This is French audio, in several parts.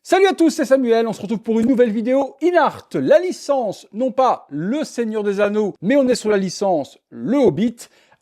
Salut à tous, c'est Samuel, on se retrouve pour une nouvelle vidéo InArt, la licence, non pas Le Seigneur des Anneaux, mais on est sur la licence Le Hobbit,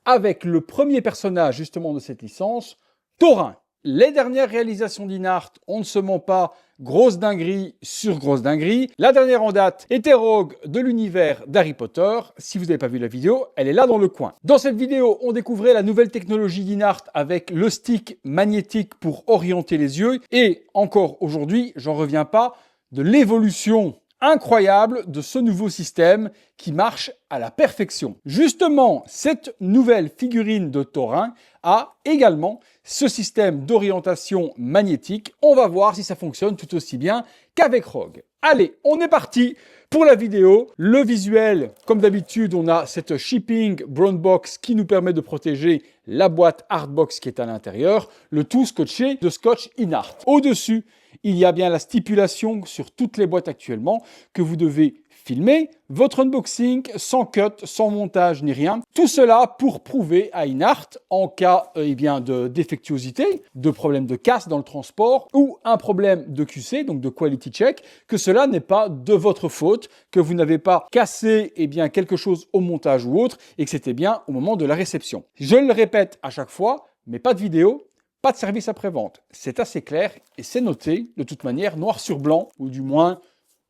avec le premier personnage justement de cette licence, Thorin. Les dernières réalisations d'InArt, on ne se ment pas, grosse dinguerie sur grosse dinguerie. La dernière en date était Rogue de l'univers d'Harry Potter. Si vous n'avez pas vu la vidéo, elle est là dans le coin. Dans cette vidéo, on découvrait la nouvelle technologie d'InArt avec le stick magnétique pour orienter les yeux. Et encore aujourd'hui, j'en reviens pas, de l'évolution incroyable de ce nouveau système qui marche à la perfection. Justement, cette nouvelle figurine de Thorin a également ce système d'orientation magnétique. On va voir si ça fonctionne tout aussi bien qu'avec Rogue. Allez, on est parti pour la vidéo. Le visuel, comme d'habitude, on a cette shipping brown box qui nous permet de protéger la boîte hardbox qui est à l'intérieur, le tout scotché de scotch InArt. Au-dessus, il y a bien la stipulation sur toutes les boîtes actuellement que vous devez filmer votre unboxing sans cut, sans montage ni rien. Tout cela pour prouver à InArt, en cas de défectuosité, de problème de casse dans le transport ou un problème de QC, donc de quality check, que cela n'est pas de votre faute, que vous n'avez pas cassé quelque chose au montage ou autre et que c'était bien au moment de la réception. Je le répète à chaque fois, mais pas de vidéo. Pas de service après-vente. C'est assez clair et c'est noté de toute manière noir sur blanc ou du moins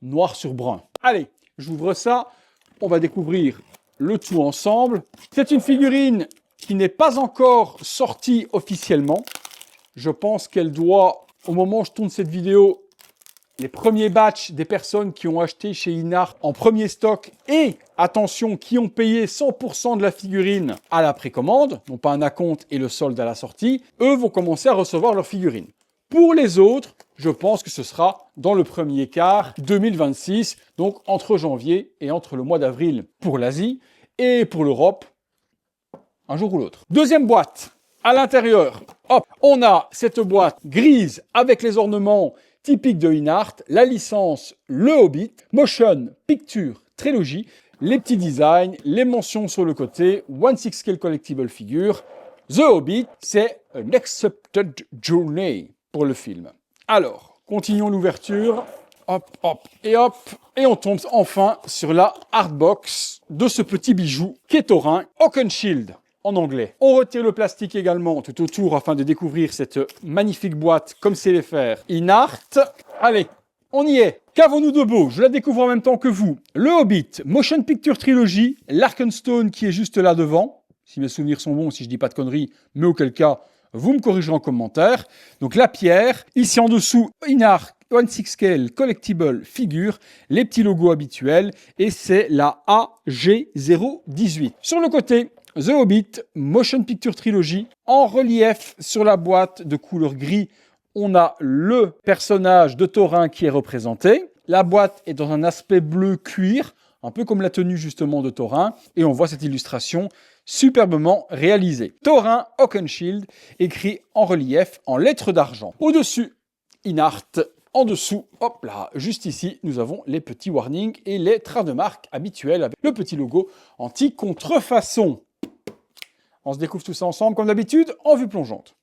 noir sur brun. Allez, j'ouvre ça. On va découvrir le tout ensemble. C'est une figurine qui n'est pas encore sortie officiellement. Je pense qu'elle doit, au moment où je tourne cette vidéo, les premiers batchs des personnes qui ont acheté chez InArt en premier stock et, attention, qui ont payé 100% de la figurine à la précommande, non pas un acompte et le solde à la sortie, eux vont commencer à recevoir leur figurine. Pour les autres, je pense que ce sera dans le premier quart 2026, donc entre janvier et entre le mois d'avril pour l'Asie et pour l'Europe, un jour ou l'autre. Deuxième boîte, à l'intérieur, hop, on a cette boîte grise avec les ornements typique de InArt, la licence Le Hobbit, Motion Picture Trilogy, les petits designs, les mentions sur le côté, 1/6 scale collectible figure. The Hobbit, c'est an accepted journey pour le film. Alors, continuons l'ouverture. Hop, hop, et on tombe enfin sur la hardbox de ce petit bijou qui est Thorin, Oakenshield. En anglais. On retire le plastique également tout autour afin de découvrir cette magnifique boîte comme c'est les faire InArt. Allez, on y est. Qu'avons-nous de beau? Je la découvre en même temps que vous. Le Hobbit, Motion Picture Trilogy, l'Arkenstone qui est juste là devant. Si mes souvenirs sont bons, si je dis pas de conneries, mais auquel cas, vous me corrigerez en commentaire. Donc la pierre, ici en dessous, InArt 1/6 scale collectible figure, les petits logos habituels et c'est la AG018. Sur le côté, The Hobbit, Motion Picture Trilogy. En relief sur la boîte de couleur gris, on a le personnage de Thorin qui est représenté. La boîte est dans un aspect bleu cuir, un peu comme la tenue justement de Thorin. Et on voit cette illustration superbement réalisée. Thorin Oakenshield, écrit en relief en lettres d'argent. Au-dessus, InArt. En dessous, hop là, juste ici, nous avons les petits warnings et les traces de marque habituels avec le petit logo anti-contrefaçon. On se découvre tout ça ensemble, comme d'habitude, en vue plongeante.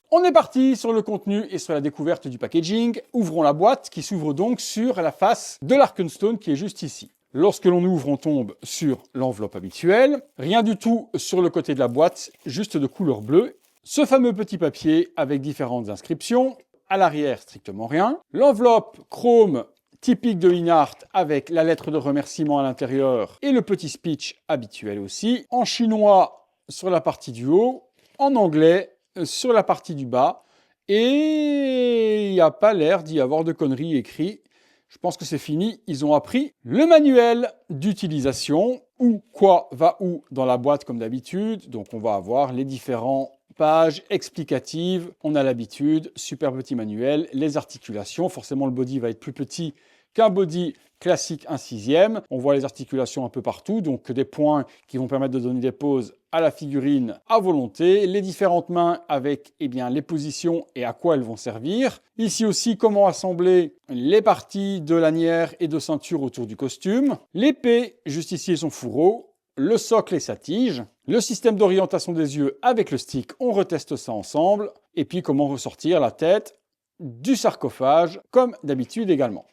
On est parti sur le contenu et sur la découverte du packaging. Ouvrons la boîte qui s'ouvre donc sur la face de l'Arkenstone qui est juste ici. Lorsque l'on ouvre, on tombe sur l'enveloppe habituelle. Rien du tout sur le côté de la boîte, juste de couleur bleue. Ce fameux petit papier avec différentes inscriptions. À l'arrière, strictement rien. L'enveloppe chrome typique de InArt avec la lettre de remerciement à l'intérieur et le petit speech habituel aussi. En chinois sur la partie du haut, en anglais sur la partie du bas. Et il n'y a pas l'air d'y avoir de conneries écrites. Je pense que c'est fini. Ils ont appris le manuel d'utilisation. Où, quoi, va où dans la boîte comme d'habitude. Donc on va avoir les différentes pages explicatives. On a l'habitude, super petit manuel, les articulations. Forcément le body va être plus petit qu'un body classique 1/6. On voit les articulations un peu partout, donc des points qui vont permettre de donner des poses à la figurine à volonté, les différentes mains avec les positions et à quoi elles vont servir. Ici aussi, comment assembler les parties de lanière et de ceinture autour du costume. L'épée, juste ici, et son fourreau. Le socle et sa tige. Le système d'orientation des yeux avec le stick, on reteste ça ensemble. Et puis, comment ressortir la tête du sarcophage, comme d'habitude également.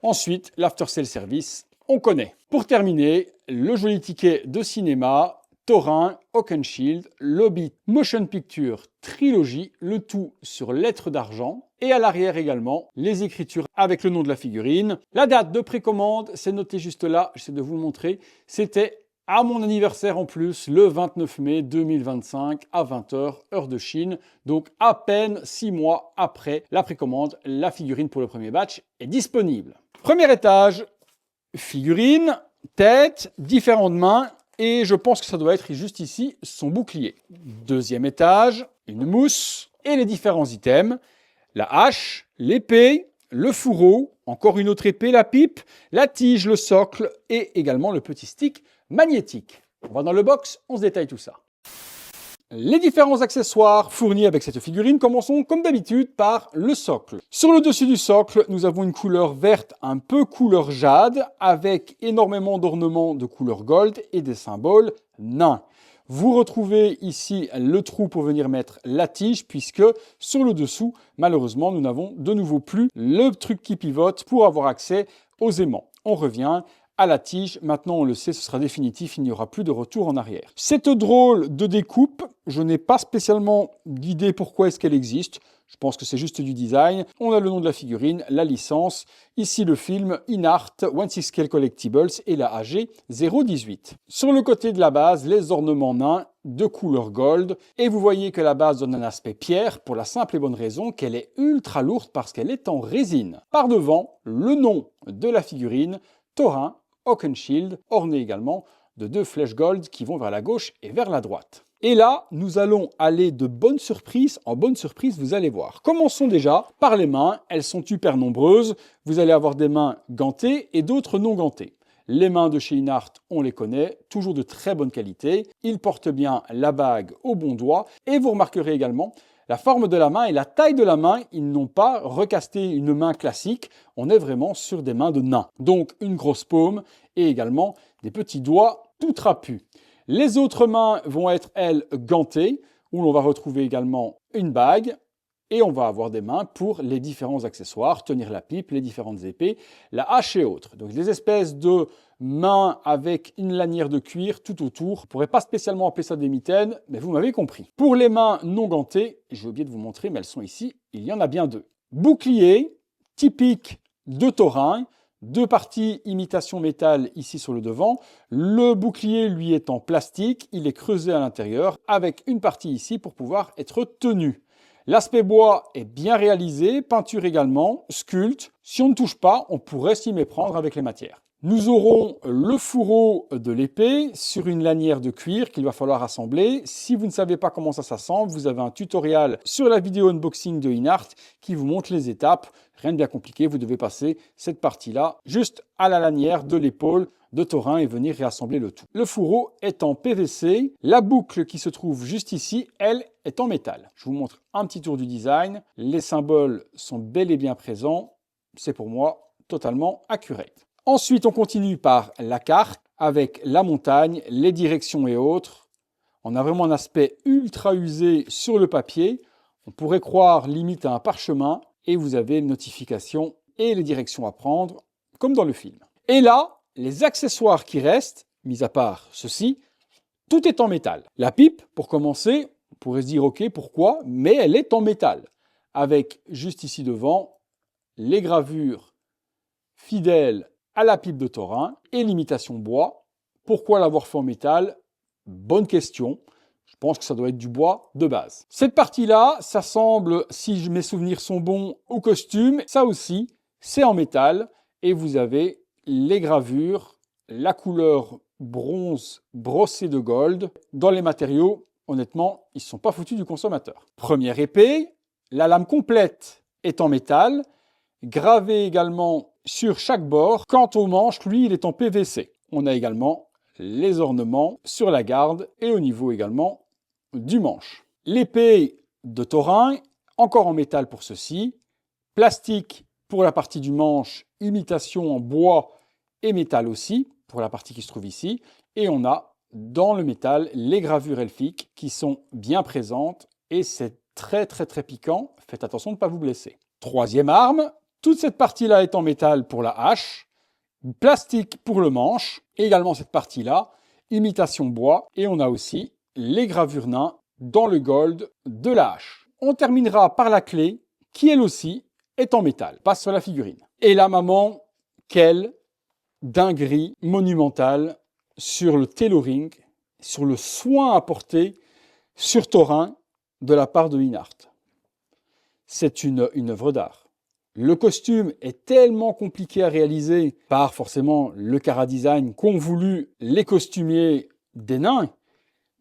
Ensuite, l'after sale service, on connaît. Pour terminer, le joli ticket de cinéma, Thorin, Oakenshield, Hobbit Motion Picture Trilogy, le tout sur lettres d'argent. Et à l'arrière également, les écritures avec le nom de la figurine. La date de précommande, c'est noté juste là, j'essaie de vous le montrer. C'était à mon anniversaire en plus, le 29 mai 2025 à 20h, heure de Chine. Donc à peine 6 mois après la précommande, la figurine pour le premier batch est disponible. Premier étage, figurine, tête, différentes mains. Et je pense que ça doit être juste ici son bouclier. Deuxième étage, une mousse et les différents items. La hache, l'épée, le fourreau, encore une autre épée, la pipe, la tige, le socle et également le petit stick magnétique. On va dans le box, on se détaille tout ça. Les différents accessoires fournis avec cette figurine, commençons comme d'habitude par le socle. Sur le dessus du socle, nous avons une couleur verte un peu couleur jade avec énormément d'ornements de couleur gold et des symboles nains. Vous retrouvez ici le trou pour venir mettre la tige puisque sur le dessous, malheureusement, nous n'avons de nouveau plus le truc qui pivote pour avoir accès aux aimants. On revient à la tige. Maintenant, on le sait, ce sera définitif, il n'y aura plus de retour en arrière. Cette drôle de découpe, je n'ai pas spécialement d'idée pourquoi est-ce qu'elle existe. Je pense que c'est juste du design. On a le nom de la figurine, la licence, ici le film InArt 16 Scale Collectibles et la AG 018. Sur le côté de la base, les ornements nains de couleur gold. Et vous voyez que la base donne un aspect pierre pour la simple et bonne raison qu'elle est ultra lourde parce qu'elle est en résine. Par devant, le nom de la figurine, Thorin, Oakenshield, orné également de 2 flèches gold qui vont vers la gauche et vers la droite. Et là, nous allons aller de bonne surprise en bonne surprise, vous allez voir. Commençons déjà par les mains, elles sont hyper nombreuses. Vous allez avoir des mains gantées et d'autres non gantées. Les mains de chez InArt, on les connaît, toujours de très bonne qualité. Ils portent bien la bague au bon doigt. Et vous remarquerez également la forme de la main et la taille de la main, ils n'ont pas recasté une main classique. On est vraiment sur des mains de nains. Donc une grosse paume et également des petits doigts tout trapus. Les autres mains vont être, elles, gantées, où l'on va retrouver également une bague. Et on va avoir des mains pour les différents accessoires, tenir la pipe, les différentes épées, la hache et autres. Donc des espèces de mains avec une lanière de cuir tout autour. On ne pourrait pas spécialement appeler ça des mitaines, mais vous m'avez compris. Pour les mains non gantées, j'ai oublié de vous montrer, mais elles sont ici, il y en a bien 2. Bouclier, typique de Thorin, 2 parties imitation métal ici sur le devant. Le bouclier, lui, est en plastique, il est creusé à l'intérieur, avec une partie ici pour pouvoir être tenu. L'aspect bois est bien réalisé, peinture également, sculpte. Si on ne touche pas, on pourrait s'y méprendre avec les matières. Nous aurons le fourreau de l'épée sur une lanière de cuir qu'il va falloir assembler. Si vous ne savez pas comment ça s'assemble, vous avez un tutoriel sur la vidéo unboxing de InArt qui vous montre les étapes. Rien de bien compliqué, vous devez passer cette partie-là juste à la lanière de l'épaule de Thorin et venir réassembler le tout. Le fourreau est en PVC, la boucle qui se trouve juste ici, elle, est en métal. Je vous montre un petit tour du design. Les symboles sont bel et bien présents. C'est pour moi totalement accurate. Ensuite, on continue par la carte avec la montagne, les directions et autres. On a vraiment un aspect ultra usé sur le papier. On pourrait croire limite à un parchemin et vous avez les notifications et les directions à prendre, comme dans le film. Et là, les accessoires qui restent, mis à part ceci, tout est en métal. La pipe, pour commencer, on pourrait se dire ok, pourquoi, mais elle est en métal. Avec juste ici devant, les gravures fidèles à la pipe de Thorin et l'imitation bois. Pourquoi l'avoir fait en métal? Bonne question. Je pense que ça doit être du bois de base. Cette partie-là, ça semble, si mes souvenirs sont bons, au costume. Ça aussi, c'est en métal. Et vous avez les gravures, la couleur bronze brossée de gold. Dans les matériaux, honnêtement, ils ne sont pas foutus du consommateur. Première épée, la lame complète est en métal, gravée également sur chaque bord. Quant au manche, lui, il est en PVC. On a également les ornements sur la garde et au niveau également du manche. L'épée de Thorin, encore en métal pour ceci, plastique pour la partie du manche, imitation en bois et métal aussi, pour la partie qui se trouve ici. Et on a dans le métal les gravures elfiques qui sont bien présentes et c'est très piquant. Faites attention de ne pas vous blesser. Troisième arme, toute cette partie-là est en métal pour la hache, plastique pour le manche, et également cette partie-là, imitation bois, et on a aussi les gravures nains dans le gold de la hache. On terminera par la clé, qui elle aussi est en métal, passe sur la figurine. Et là, maman, quelle dinguerie monumentale sur le tailoring, sur le soin apporté sur Thorin de la part de Inart. C'est une œuvre d'art. Le costume est tellement compliqué à réaliser par forcément le chara-design qu'ont voulu les costumiers des nains,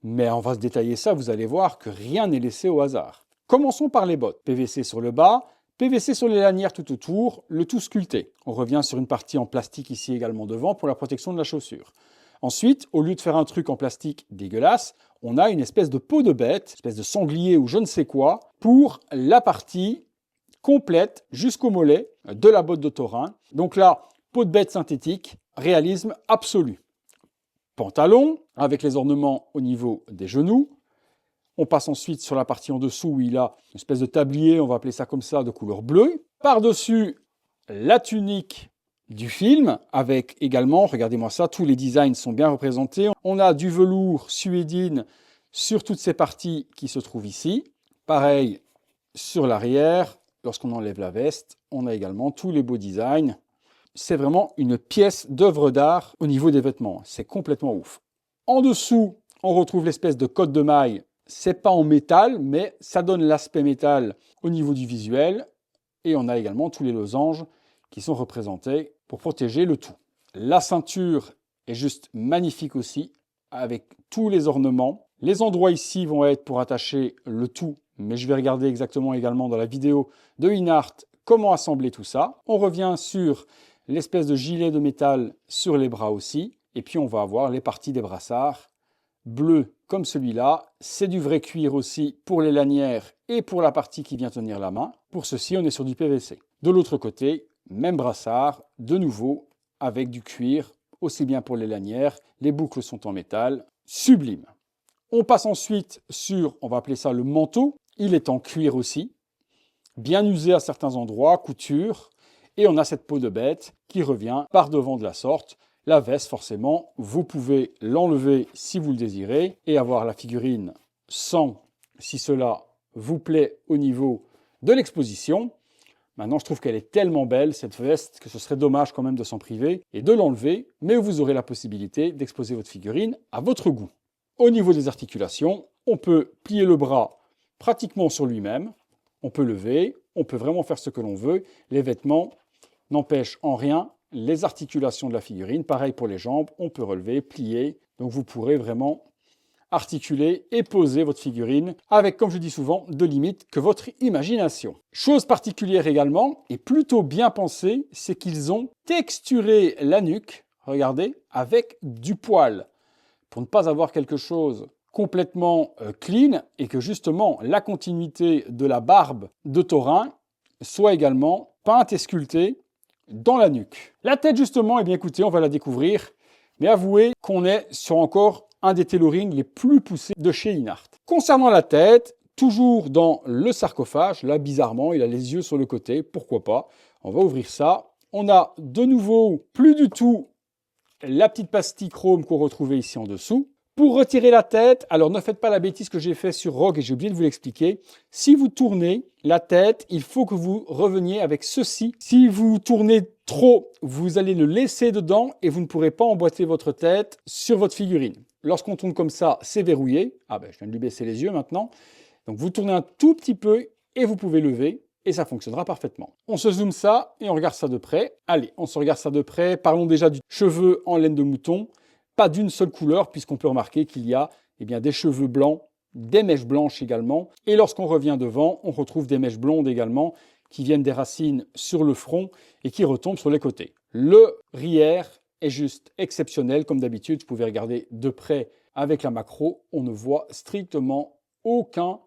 mais on va se détailler ça, vous allez voir que rien n'est laissé au hasard. Commençons par les bottes. PVC sur le bas, PVC sur les lanières tout autour, le tout sculpté. On revient sur une partie en plastique ici également devant pour la protection de la chaussure. Ensuite, au lieu de faire un truc en plastique dégueulasse, on a une espèce de peau de bête, une espèce de sanglier ou je ne sais quoi, pour la partie complète jusqu'au mollet de la botte de Thorin. Donc là, peau de bête synthétique, réalisme absolu. Pantalon, avec les ornements au niveau des genoux. On passe ensuite sur la partie en dessous où il a une espèce de tablier, on va appeler ça comme ça, de couleur bleue. Par-dessus, la tunique du film, avec également, regardez-moi ça, tous les designs sont bien représentés. On a du velours suédine sur toutes ces parties qui se trouvent ici. Pareil sur l'arrière, lorsqu'on enlève la veste, on a également tous les beaux designs. C'est vraiment une pièce d'œuvre d'art au niveau des vêtements. C'est complètement ouf. En dessous, on retrouve l'espèce de cotte de maille. C'est pas en métal, mais ça donne l'aspect métal au niveau du visuel. Et on a également tous les losanges qui sont représentés pour protéger le tout. La ceinture est juste magnifique aussi, avec tous les ornements. Les endroits ici vont être pour attacher le tout, mais je vais regarder exactement également dans la vidéo de Inart comment assembler tout ça. On revient sur l'espèce de gilet de métal sur les bras aussi, et puis on va avoir les parties des brassards bleu comme celui-là. C'est du vrai cuir aussi pour les lanières et pour la partie qui vient tenir la main. Pour ceci, on est sur du PVC. De l'autre côté, même brassard, de nouveau avec du cuir, aussi bien pour les lanières. Les boucles sont en métal, sublime. On passe ensuite sur, on va appeler ça le manteau. Il est en cuir aussi, bien usé à certains endroits, couture. Et on a cette peau de bête qui revient par devant de la sorte. La veste, forcément, vous pouvez l'enlever si vous le désirez et avoir la figurine sans, si cela vous plaît au niveau de l'exposition. Maintenant, je trouve qu'elle est tellement belle, cette veste, que ce serait dommage quand même de s'en priver et de l'enlever, mais vous aurez la possibilité d'exposer votre figurine à votre goût. Au niveau des articulations, on peut plier le bras pratiquement sur lui-même, on peut lever, on peut vraiment faire ce que l'on veut. Les vêtements n'empêchent en rien les articulations de la figurine. Pareil pour les jambes, on peut relever, plier. Donc vous pourrez vraiment articuler et poser votre figurine avec, comme je dis souvent, de limites que votre imagination. Chose particulière également, et plutôt bien pensée, c'est qu'ils ont texturé la nuque, regardez, avec du poil. Pour ne pas avoir quelque chose complètement clean et que justement la continuité de la barbe de Thorin soit également peinte et sculptée dans la nuque. La tête justement, eh bien écoutez, on va la découvrir, mais avouez qu'on est sur encore un des tailorings les plus poussés de chez Inart. Concernant la tête, toujours dans le sarcophage, là bizarrement, il a les yeux sur le côté, pourquoi pas. On va ouvrir ça. On a de nouveau plus du tout la petite pastille chrome qu'on retrouvait ici en dessous. Pour retirer la tête, alors ne faites pas la bêtise que j'ai fait sur Rogue et j'ai oublié de vous l'expliquer. Si vous tournez la tête, il faut que vous reveniez avec ceci. Si vous tournez trop, vous allez le laisser dedans et vous ne pourrez pas emboîter votre tête sur votre figurine. Lorsqu'on tourne comme ça, c'est verrouillé. Ah ben, je viens de lui baisser les yeux maintenant. Donc vous tournez un tout petit peu et vous pouvez lever et ça fonctionnera parfaitement. On se zoome ça et on regarde ça de près. Allez, on se regarde ça de près. Parlons déjà du cheveu en laine de mouton. Pas d'une seule couleur, puisqu'on peut remarquer qu'il y a des cheveux blancs, des mèches blanches également. Et lorsqu'on revient devant, on retrouve des mèches blondes également, qui viennent des racines sur le front et qui retombent sur les côtés. Le rierre est juste exceptionnel, comme d'habitude. Vous pouvez regarder de près avec la macro. On ne voit strictement aucun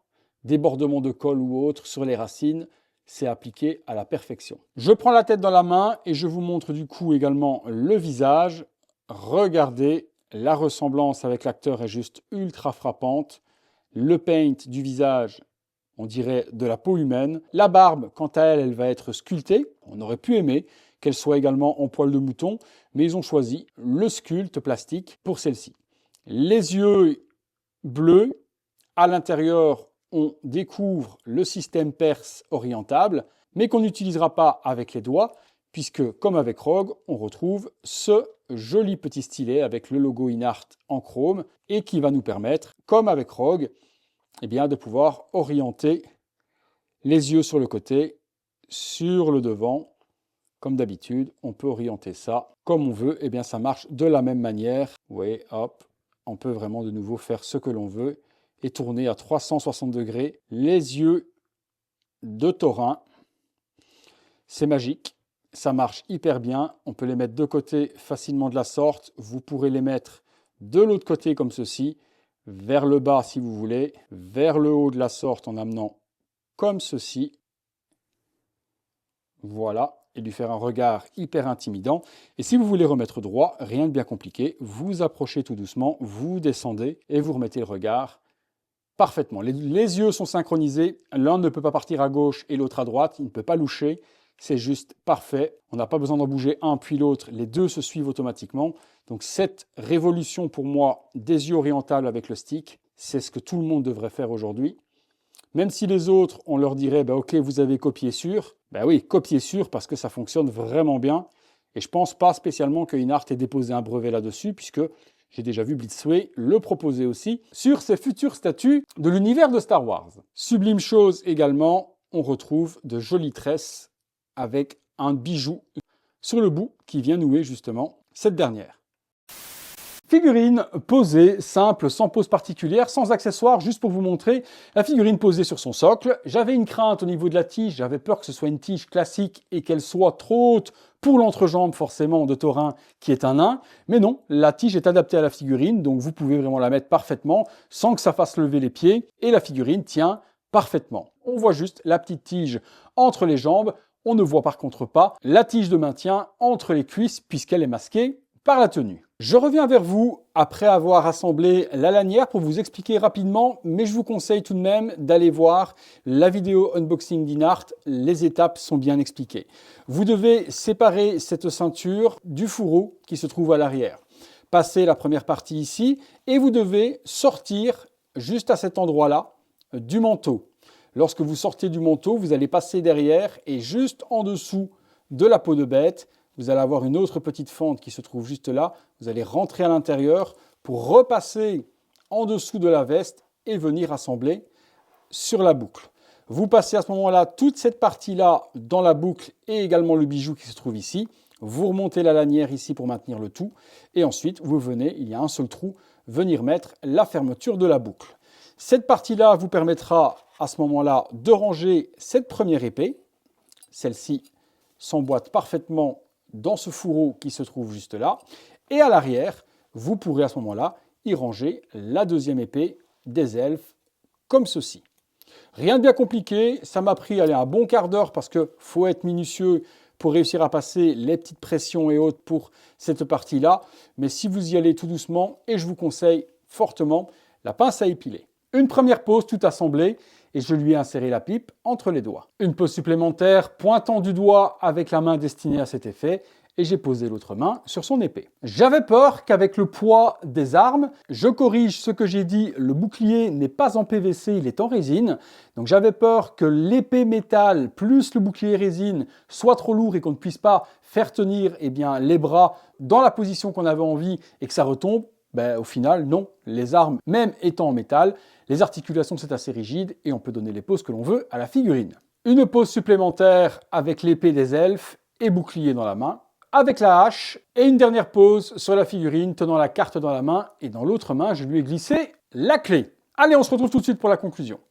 débordement de colle ou autre sur les racines. C'est appliqué à la perfection. Je prends la tête dans la main et je vous montre du coup également le visage. Regardez, la ressemblance avec l'acteur est juste ultra frappante. Le paint du visage on dirait de la peau humaine. La barbe, quant à elle, elle va être sculptée. On aurait pu aimer qu'elle soit également en poil de mouton, mais ils ont choisi le sculpte plastique pour celle-ci. Les yeux bleus, à l'intérieur, on découvre le système perse orientable, mais qu'on n'utilisera pas avec les doigts, puisque, comme avec Rogue, on retrouve ce joli petit stylet avec le logo InArt en chrome, et qui va nous permettre, comme avec Rogue, eh bien, de pouvoir orienter les yeux sur le côté, sur le devant. Comme d'habitude, on peut orienter ça comme on veut, et bien ça marche de la même manière. Vous voyez, hop, on peut vraiment de nouveau faire ce que l'on veut et tourner à 360 degrés les yeux de Thorin. C'est magique, ça marche hyper bien. On peut les mettre de côté facilement de la sorte. Vous pourrez les mettre de l'autre côté comme ceci, vers le bas si vous voulez, vers le haut de la sorte en amenant comme ceci. Voilà, et lui faire un regard hyper intimidant. Et si vous voulez remettre droit, rien de bien compliqué, vous approchez tout doucement, vous descendez et vous remettez le regard parfaitement. Les yeux sont synchronisés, l'un ne peut pas partir à gauche et l'autre à droite, il ne peut pas loucher, c'est juste parfait. On n'a pas besoin d'en bouger un puis l'autre, les deux se suivent automatiquement. Donc cette révolution pour moi des yeux orientables avec le stick, c'est ce que tout le monde devrait faire aujourd'hui. Même si les autres, on leur dirait, ok, vous avez copié sur, oui, copier sur parce que ça fonctionne vraiment bien. Et je ne pense pas spécialement que InArt ait déposé un brevet là-dessus, puisque j'ai déjà vu Blitzway le proposer aussi sur ses futurs statuts de l'univers de Star Wars. Sublime chose également, on retrouve de jolies tresses avec un bijou sur le bout qui vient nouer justement cette dernière. Figurine posée, simple, sans pose particulière, sans accessoires, juste pour vous montrer la figurine posée sur son socle. J'avais une crainte au niveau de la tige, j'avais peur que ce soit une tige classique et qu'elle soit trop haute pour l'entrejambe forcément de Thorin qui est un nain. Mais non, la tige est adaptée à la figurine, donc vous pouvez vraiment la mettre parfaitement sans que ça fasse lever les pieds et la figurine tient parfaitement. On voit juste la petite tige entre les jambes, on ne voit par contre pas la tige de maintien entre les cuisses puisqu'elle est masquée par la tenue. Je reviens vers vous après avoir assemblé la lanière pour vous expliquer rapidement, mais je vous conseille tout de même d'aller voir la vidéo unboxing d'InArt, les étapes sont bien expliquées. Vous devez séparer cette ceinture du fourreau qui se trouve à l'arrière. Passez la première partie ici et vous devez sortir juste à cet endroit-là du manteau. Lorsque vous sortez du manteau, vous allez passer derrière et juste en dessous de la peau de bête, vous allez avoir une autre petite fente qui se trouve juste là. Vous allez rentrer à l'intérieur pour repasser en dessous de la veste et venir assembler sur la boucle. Vous passez à ce moment-là toute cette partie-là dans la boucle et également le bijou qui se trouve ici. Vous remontez la lanière ici pour maintenir le tout. Et ensuite, vous venez, il y a un seul trou, venir mettre la fermeture de la boucle. Cette partie-là vous permettra à ce moment-là de ranger cette première épée. Celle-ci s'emboîte parfaitement dans ce fourreau qui se trouve juste là. Et à l'arrière, vous pourrez à ce moment-là y ranger la deuxième épée des elfes, comme ceci. Rien de bien compliqué, ça m'a pris un bon quart d'heure parce qu'il faut être minutieux pour réussir à passer les petites pressions et autres pour cette partie-là. Mais si vous y allez tout doucement, et je vous conseille fortement la pince à épiler. Une première pose tout assemblée et je lui ai inséré la pipe entre les doigts. Une pose supplémentaire pointant du doigt avec la main destinée à cet effet et j'ai posé l'autre main sur son épée. J'avais peur qu'avec le poids des armes, je corrige ce que j'ai dit, le bouclier n'est pas en PVC, il est en résine. Donc j'avais peur que l'épée métal plus le bouclier résine soit trop lourd et qu'on ne puisse pas faire tenir les bras dans la position qu'on avait envie et que ça retombe. Au final, non. Les armes, même étant en métal, les articulations c'est assez rigide et on peut donner les poses que l'on veut à la figurine. Une pose supplémentaire avec l'épée des elfes et bouclier dans la main, avec la hache et une dernière pose sur la figurine tenant la carte dans la main et dans l'autre main, je lui ai glissé la clé. Allez, on se retrouve tout de suite pour la conclusion.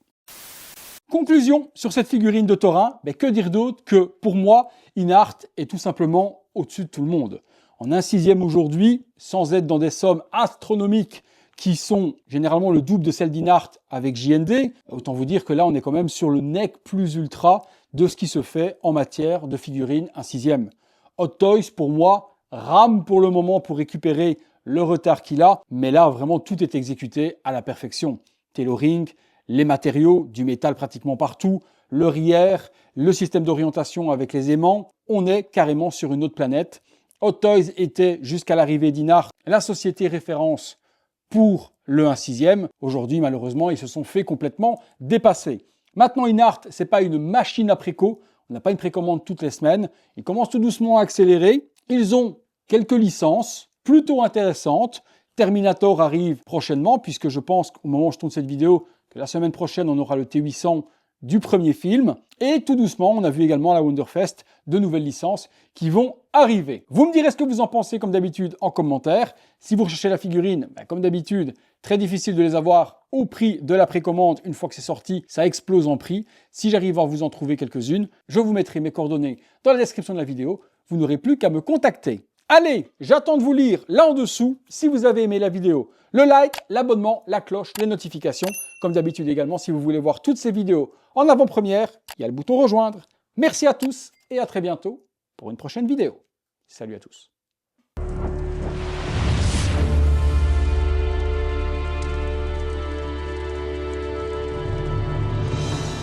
Conclusion sur cette figurine de Thorin, que dire d'autre que pour moi, InArt est tout simplement au-dessus de tout le monde. En 1/6 aujourd'hui, sans être dans des sommes astronomiques qui sont généralement le double de celles d'InArt avec JND, autant vous dire que là on est quand même sur le nec plus ultra de ce qui se fait en matière de figurines 1/6. Hot Toys pour moi rame pour le moment pour récupérer le retard qu'il a, mais là vraiment tout est exécuté à la perfection. Tailoring, les matériaux, du métal pratiquement partout, le RIER, le système d'orientation avec les aimants. On est carrément sur une autre planète. Hot Toys était, jusqu'à l'arrivée d'Inart, la société référence pour le 1/6. Aujourd'hui, malheureusement, ils se sont fait complètement dépasser. Maintenant, Inart, ce n'est pas une machine à préco. On n'a pas une précommande toutes les semaines. Ils commencent tout doucement à accélérer. Ils ont quelques licences plutôt intéressantes. Terminator arrive prochainement, puisque je pense qu'au moment où je tourne cette vidéo, que la semaine prochaine, on aura le T800 du premier film. Et tout doucement, on a vu également à la Wonderfest de nouvelles licences qui vont arriver. Vous me direz ce que vous en pensez, comme d'habitude, en commentaire. Si vous recherchez la figurine, comme d'habitude, très difficile de les avoir au prix de la précommande. Une fois que c'est sorti, ça explose en prix. Si j'arrive à vous en trouver quelques-unes, je vous mettrai mes coordonnées dans la description de la vidéo. Vous n'aurez plus qu'à me contacter. Allez, j'attends de vous lire là en dessous si vous avez aimé la vidéo. Le like, l'abonnement, la cloche, les notifications. Comme d'habitude également, si vous voulez voir toutes ces vidéos en avant-première, il y a le bouton rejoindre. Merci à tous et à très bientôt pour une prochaine vidéo. Salut à tous.